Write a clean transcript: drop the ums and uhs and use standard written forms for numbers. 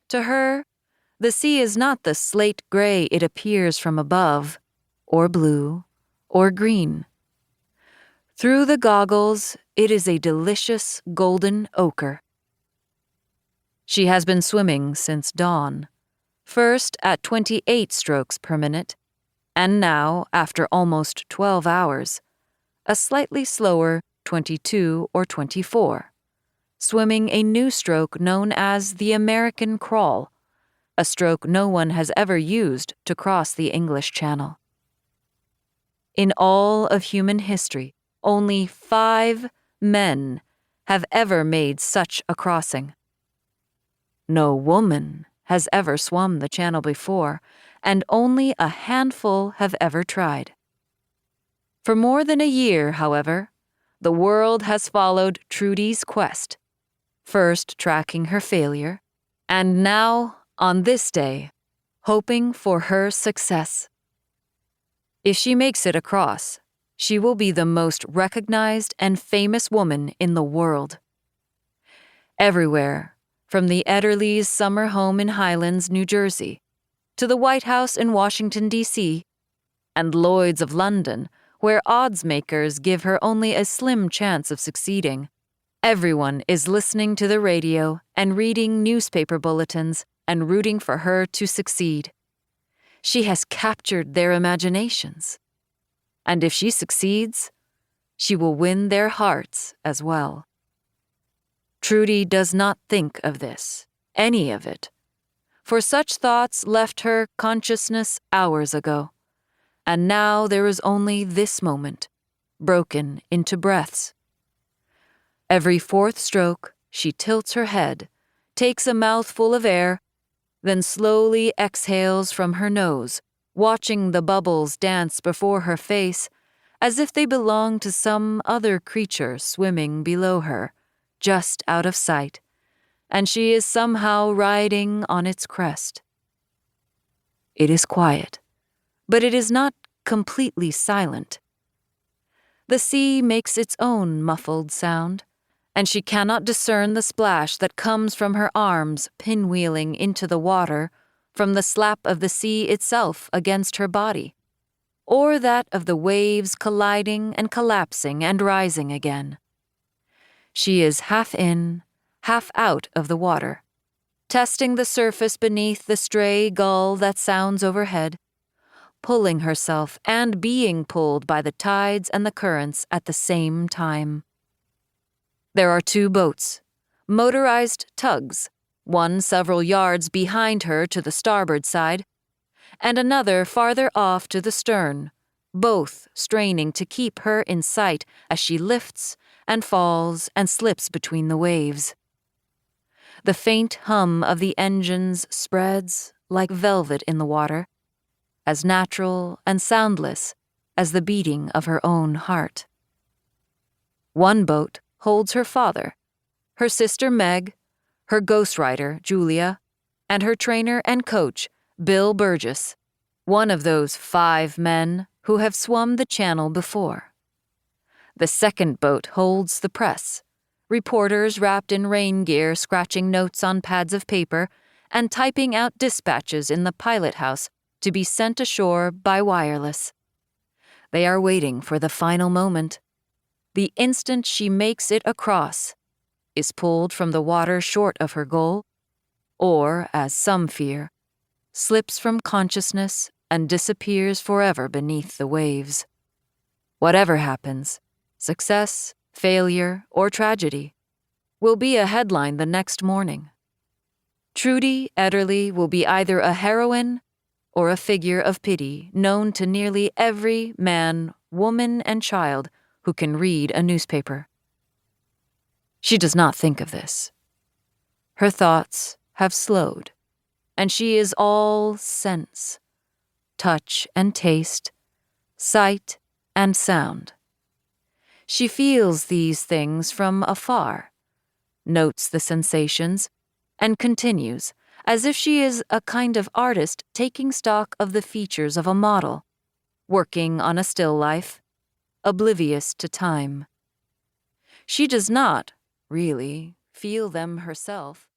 To her, the sea is not the slate gray it appears from above, or blue, or green. Through the goggles, it is a delicious golden ochre. She has been swimming since dawn, first at 28 strokes per minute, and now, after almost 12 hours, a slightly slower 22 or 24, swimming a new stroke known as the American crawl, a stroke no one has ever used to cross the English Channel. In all of human history, only 5 men have ever made such a crossing. No woman has ever swum the channel before, and only a handful have ever tried. For more than a year, however, the world has followed Trudy's quest, first tracking her failure, and now, on this day, hoping for her success. If she makes it across, she will be the most recognized and famous woman in the world. Everywhere, from the Ederles' summer home in Highlands, New Jersey, to the White House in Washington, D.C., and Lloyd's of London, where odds makers give her only a slim chance of succeeding, everyone is listening to the radio and reading newspaper bulletins and rooting for her to succeed. She has captured their imaginations. And if she succeeds, she will win their hearts as well. Trudy does not think of this, any of it, for such thoughts left her consciousness hours ago, and now there is only this moment, broken into breaths. Every 4th stroke, she tilts her head, takes a mouthful of air, then slowly exhales from her nose, watching the bubbles dance before her face as if they belong to some other creature swimming below her, just out of sight, and she is somehow riding on its crest. It is quiet, but it is not completely silent. The sea makes its own muffled sound, and she cannot discern the splash that comes from her arms pinwheeling into the water from the slap of the sea itself against her body, or that of the waves colliding and collapsing and rising again. She is half in, half out of the water, testing the surface beneath the stray gull that sounds overhead, pulling herself and being pulled by the tides and the currents at the same time. There are 2 boats, motorized tugs, one several yards behind her to the starboard side, and another farther off to the stern, both straining to keep her in sight as she lifts and falls and slips between the waves. The faint hum of the engines spreads like velvet in the water, as natural and soundless as the beating of her own heart. One boat holds her father, her sister Meg, her ghostwriter Julia, and her trainer and coach Bill Burgess, one of those 5 men who have swum the channel before. The second boat holds the press, reporters wrapped in rain gear scratching notes on pads of paper and typing out dispatches in the pilot house to be sent ashore by wireless. They are waiting for the final moment. The instant she makes it across, is pulled from the water short of her goal, or, as some fear, slips from consciousness and disappears forever beneath the waves. Whatever happens, success, failure, or tragedy, will be a headline the next morning. Trudy Ederle will be either a heroine or a figure of pity known to nearly every man, woman, and child who can read a newspaper. She does not think of this. Her thoughts have slowed, and she is all sense, touch and taste, sight and sound. She feels these things from afar, notes the sensations, and continues, as if she is a kind of artist taking stock of the features of a model, working on a still life, oblivious to time. She does not, really, feel them herself.